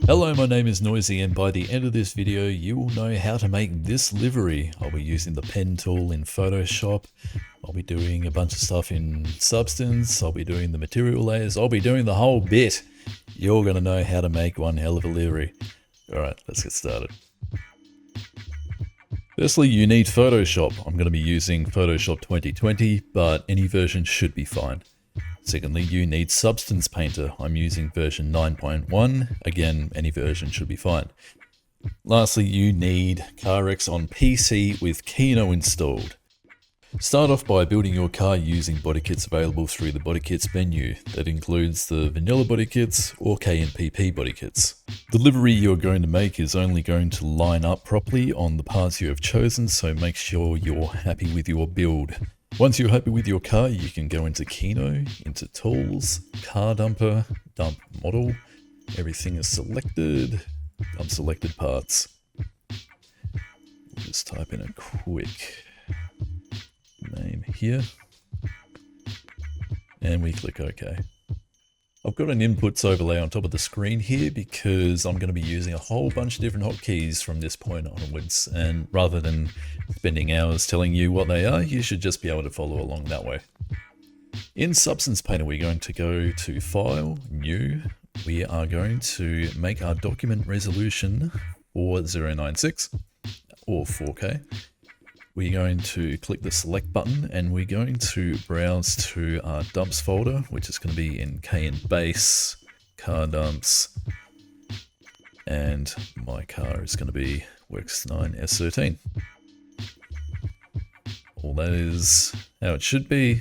Hello, my name is Noisy, and by the end of this video you will know how to make this livery. I'll be using the pen tool in Photoshop, I'll be doing a bunch of stuff in Substance, I'll be doing the material layers, I'll be doing the whole bit. You're going to know how to make one hell of a livery. Alright, let's get started. Firstly, you need Photoshop. I'm going to be using Photoshop 2020, but any version should be fine. Secondly, you need Substance Painter. I'm using version 9.1. Again, any version should be fine. Lastly, you need CarX on PC with Kino installed. Start off by building your car using body kits available through the body kits menu. That includes the vanilla body kits or K&PP body kits. The livery you're going to make is only going to line up properly on the parts you have chosen, so make sure you're happy with your build. Once you're happy with your car, you can go into Kino, into Tools, Car Dumper, Dump Model. Everything is selected. Dump selected parts. We'll just type in a quick name here. And we click OK. I've got an inputs overlay on top of the screen here because I'm going to be using a whole bunch of different hotkeys from this point onwards, and rather than spending hours telling you what they are, you should just be able to follow along that way. In Substance Painter, we're going to go to File, New. We are going to make our document resolution 4096 or 4K. We're going to click the select button and we're going to browse to our dumps folder, which is going to be in K and base, car dumps, and my car is going to be Works 9 S13. All that is how it should be.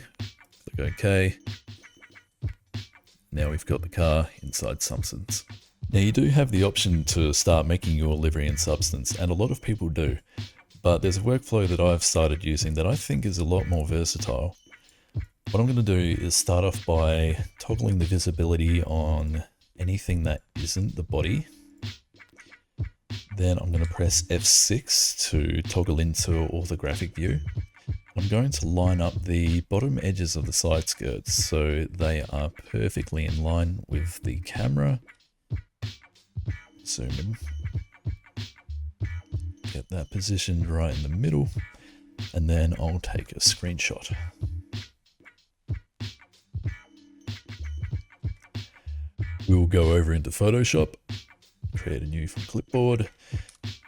Click OK. Now we've got the car inside Substance. Now you do have the option to start making your livery in Substance, and a lot of people do. But there's a workflow that I've started using that I think is a lot more versatile. What I'm going to do is start off by toggling the visibility on anything that isn't the body. Then I'm going to press F6 to toggle into orthographic view. I'm going to line up the bottom edges of the side skirts so they are perfectly in line with the camera. Zoom in. Get that positioned right in the middle, and then I'll take a screenshot. We'll go over into Photoshop, create a new from clipboard,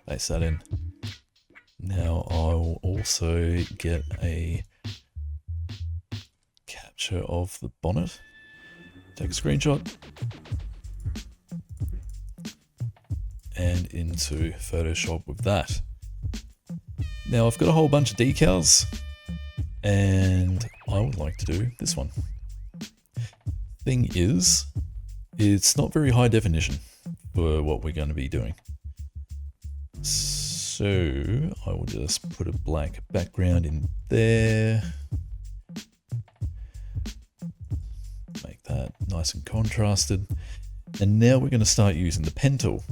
paste that in. Now I'll also get a capture of the bonnet, take a screenshot, and into Photoshop with that. Now I've got a whole bunch of decals and I would like to do this one. Thing is, it's not very high definition for what we're going to be doing. So I will just put a black background in there. Make that nice and contrasted. And now we're going to start using the pen tool.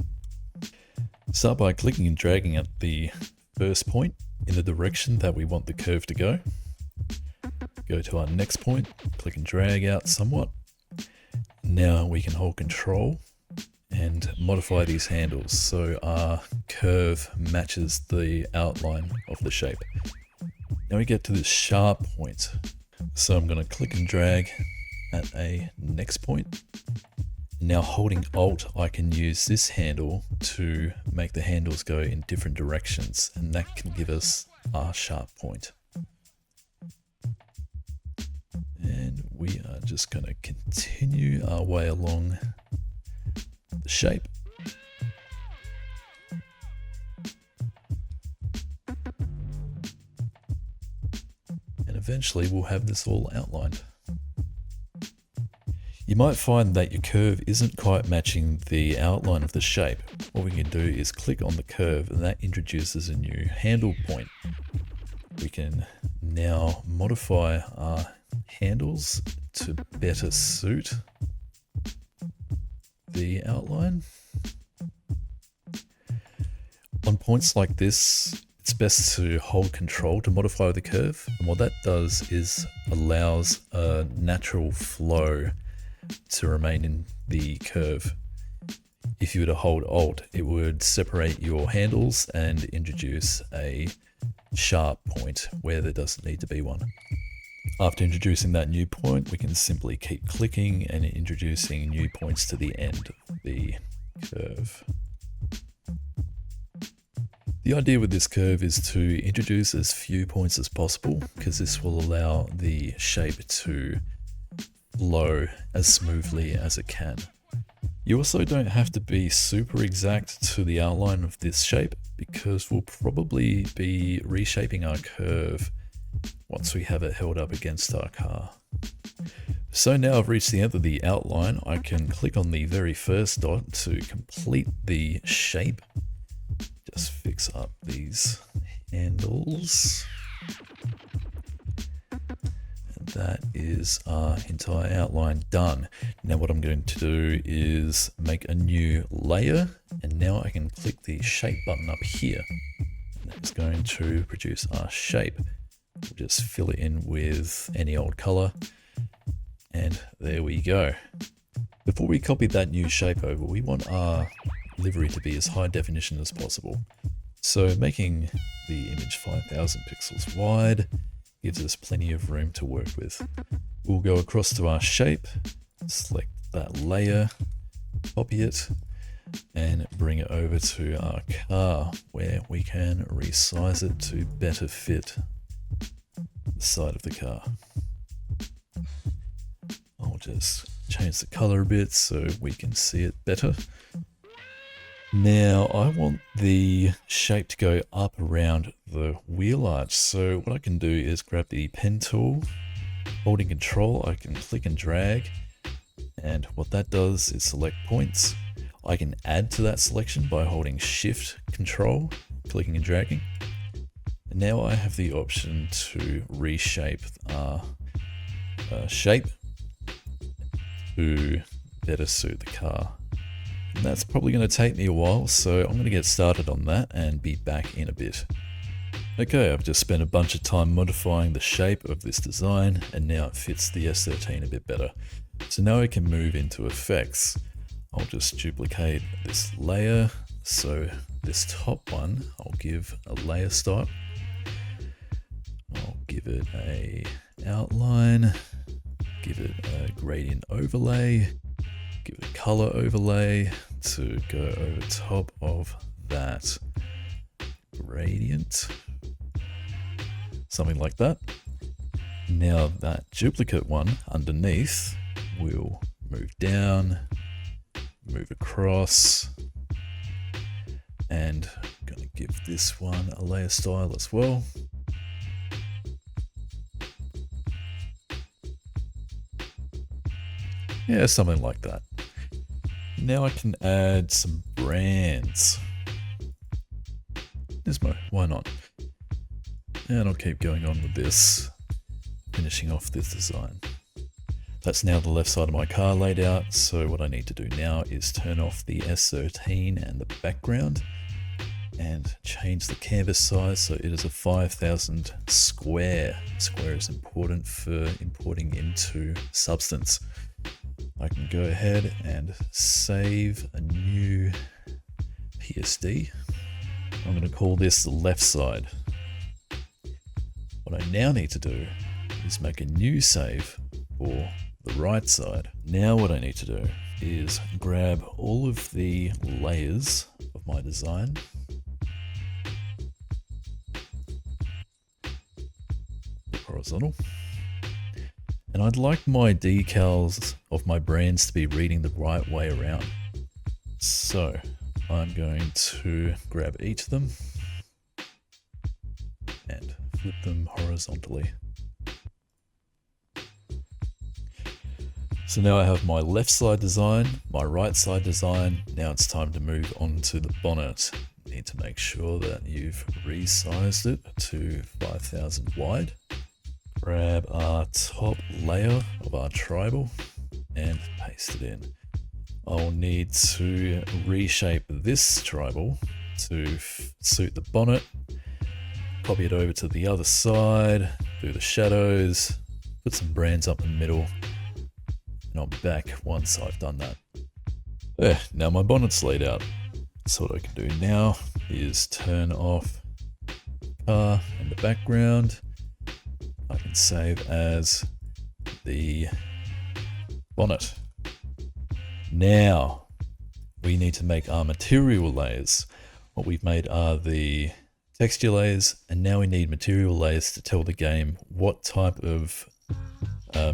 Start by clicking and dragging at the first point in the direction that we want the curve to go. Go to our next point, click and drag out somewhat. Now we can hold Control and modify these handles so our curve matches the outline of the shape. Now we get to this sharp point. So I'm going to click and drag at a next point. Now holding Alt, I can use this handle to make the handles go in different directions, and that can give us our sharp point. And we are just going to continue our way along the shape. And eventually we'll have this all outlined. You might find that your curve isn't quite matching the outline of the shape. What we can do is click on the curve and that introduces a new handle point. We can now modify our handles to better suit the outline. On points like this, it's best to hold Control to modify the curve, and what that does is allows a natural flow to remain in the curve. if you were to hold Alt, it would separate your handles and introduce a sharp point where there doesn't need to be one. After introducing that new point, we can simply keep clicking and introducing new points to the end of the curve. The idea with this curve is to introduce as few points as possible, because this will allow the shape to flow as smoothly as it can. You also don't have to be super exact to the outline of this shape, because we'll probably be reshaping our curve once we have it held up against our car. So now I've reached the end of the outline, I can click on the very first dot to complete the shape. Just fix up these handles. And that is our entire outline done. Now what I'm going to do is make a new layer, and now I can click the shape button up here. And that's going to produce our shape. We'll just fill it in with any old color. And there we go. Before we copy that new shape over, we want our livery to be as high definition as possible. So making the image 5000 pixels wide gives us plenty of room to work with. We'll go across to our shape, select that layer, copy it, and bring it over to our car, where we can resize it to better fit the side of the car. I'll just change the color a bit so we can see it better. Now I want the shape to go up around the wheel arch, so what I can do is grab the pen tool, holding Control, I can click and drag, and what that does is select points. I can add to that selection by holding Shift Control, clicking and dragging. And now I have the option to reshape our shape to better suit the car. And that's probably going to take me a while, so I'm going to get started on that and be back in a bit. Okay, I've just spent a bunch of time modifying the shape of this design, and now it fits the S13 a bit better. So now I can move into effects. I'll just duplicate this layer. So this top one, I'll give a layer style. I'll give it a outline, give it a gradient overlay, give it a color overlay to go over top of that gradient. Something like that. Now that duplicate one underneath will move down, move across, and I'm going to give this one a layer style as well. Yeah, something like that. Now I can add some brands. Nismo, why not? And I'll keep going on with this, finishing off this design. That's now the left side of my car laid out, so what I need to do now is turn off the S13 and the background and change the canvas size so it is a 5000 square. Square is important for importing into Substance. I can go ahead and save a new PSD. I'm going to call this the left side. What I now need to do is make a new save for the right side. Now what I need to do is grab all of the layers of my design, horizontal, and I'd like my decals of my brands to be reading the right way around. So I'm going to grab each of them and flip them horizontally. So now I have my left side design, my right side design. Now it's time to move on to the bonnet. You need to make sure that you've resized it to 5000 wide. Grab our top layer of our tribal and paste it in. I'll need to reshape this tribal to suit the bonnet. Copy it over to the other side, do the shadows, put some brands up in the middle, and I'll be back once I've done that. There, now my bonnet's laid out. So what I can do now is turn off the car and the background. I can save as the bonnet. Now we need to make our material layers. What we've made are the texture layers, and now we need material layers to tell the game what type of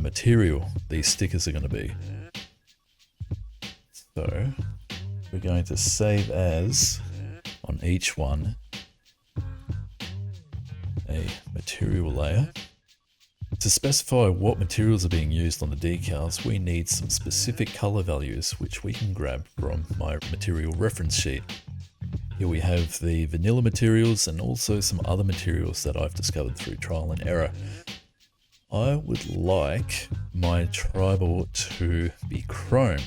material these stickers are going to be. So we're going to save as on each one a material layer. To specify what materials are being used on the decals, we need some specific color values, which we can grab from my material reference sheet. Here we have the vanilla materials and also some other materials that I've discovered through trial and error. I would like my tribal to be chrome.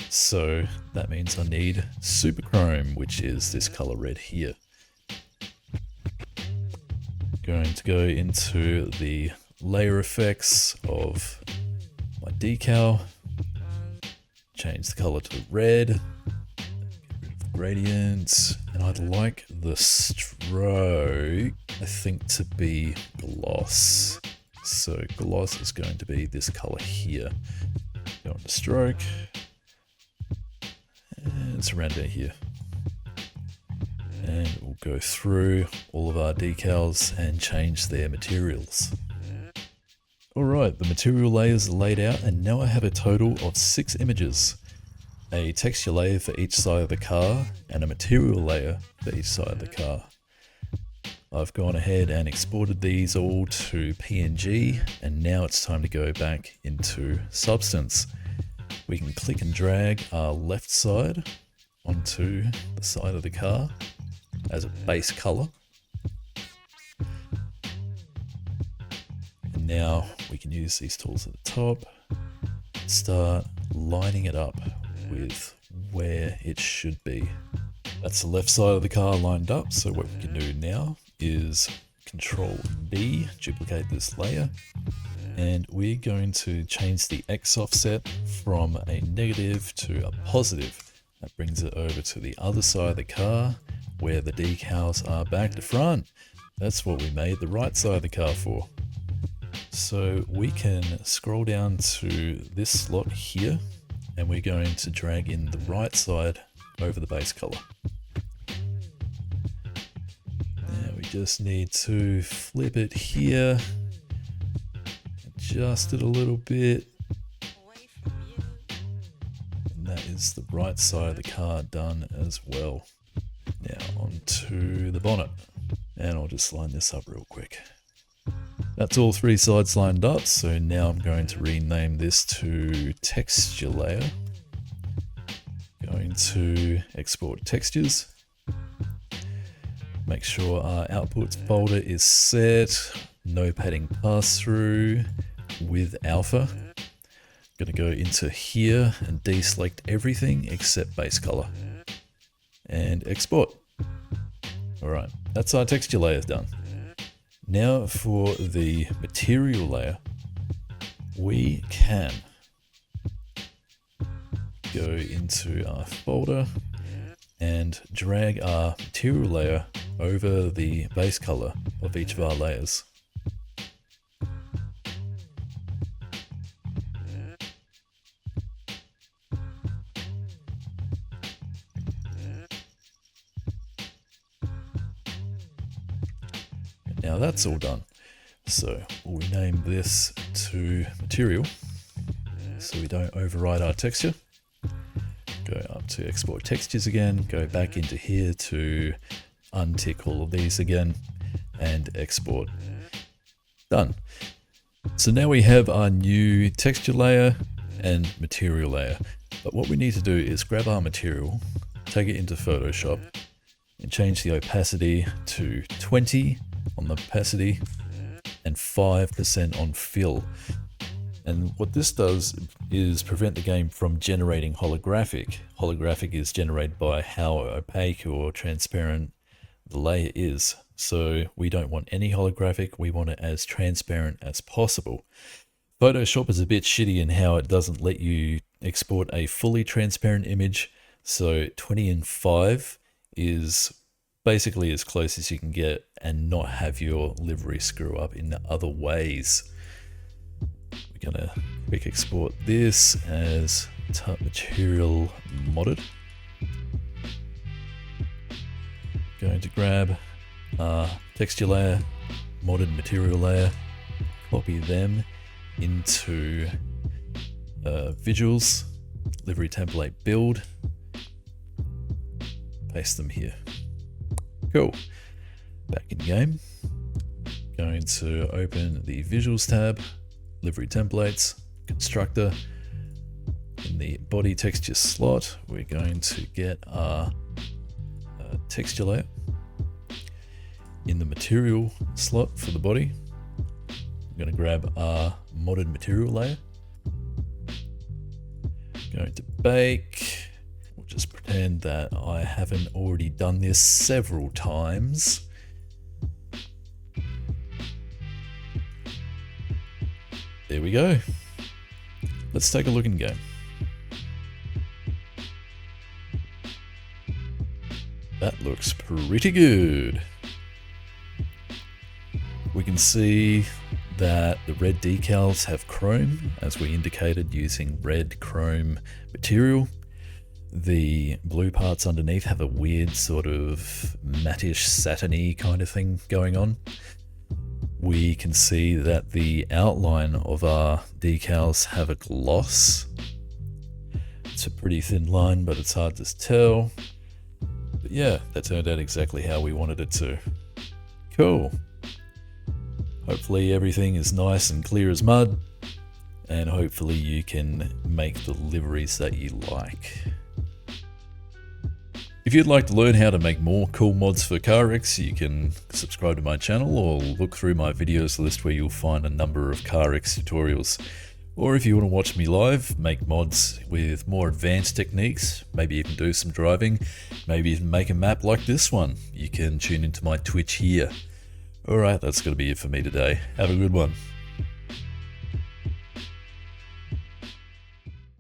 So that means I need super chrome, which is this color red here. Going to go into the layer effects of my decal, change the color to red, gradient, and I'd like the stroke, I think, to be gloss. So gloss is going to be this color here. Go into stroke, and it's around down here. And we'll go through all of our decals and change their materials. Alright, the material layers are laid out, and now I have a total of 6 images. A texture layer for each side of the car, and a material layer for each side of the car. I've gone ahead and exported these all to PNG, and now it's time to go back into Substance. We can click and drag our left side onto the side of the car as a base color. And now we can use these tools at the top, start lining it up with where it should be. That's the left side of the car lined up, so what we can do now is Control D, duplicate this layer, and we're going to change the X offset from a negative to a positive. That brings it over to the other side of the car where the decals are back to front. That's what we made the right side of the car for. So we can scroll down to this slot here, and we're going to drag in the right side over the base color. Now we just need to flip it here, adjust it a little bit, and that is the right side of the car done as well. Now onto the bonnet, and I'll just line this up real quick. That's all 3 sides lined up, so now I'm going to rename this to texture layer. Going to export textures. Make sure our outputs folder is set, no padding pass through with alpha. Going to go into here and deselect everything except base color and export. Alright, that's our texture layers done. Now for the material layer, we can go into our folder and drag our material layer over the base color of each of our layers. Now that's all done. So we'll rename this to material so we don't override our texture. Go up to export textures again, go back into here to untick all of these again and export. Done. So now we have our new texture layer and material layer. But what we need to do is grab our material, take it into Photoshop and change the opacity to 20 on the opacity and 5% on fill. And what this does is prevent the game from generating holographic. Holographic is generated by how opaque or transparent the layer is. So we don't want any holographic, we want it as transparent as possible. Photoshop is a bit shitty in how it doesn't let you export a fully transparent image. So 20 and 5 is basically as close as you can get and not have your livery screw up in other ways. We're gonna quick export this as type material modded. Going to grab texture layer, modded material layer, copy them into visuals, livery template build, paste them here. Cool. Back in game. Going to open the visuals tab, livery templates, constructor. In the body texture slot, we're going to get our texture layer. In the material slot for the body, I'm going to grab our modded material layer. Going to bake. We'll just pretend that I haven't already done this several times. There we go. Let's take a look in game. That looks pretty good. We can see that the red decals have chrome, as we indicated using red chrome material. The blue parts underneath have a weird sort of mattish, satiny kind of thing going on. We can see that the outline of our decals have a gloss. It's a pretty thin line, but it's hard to tell. But yeah, that turned out exactly how we wanted it to. Cool. Hopefully everything is nice and clear as mud, and hopefully you can make the liveries that you like. If you'd like to learn how to make more cool mods for CarX, you can subscribe to my channel or look through my videos list where you'll find a number of CarX tutorials. Or if you want to watch me live, make mods with more advanced techniques, maybe even do some driving, maybe even make a map like this one, you can tune into my Twitch here. Alright, that's going to be it for me today. Have a good one.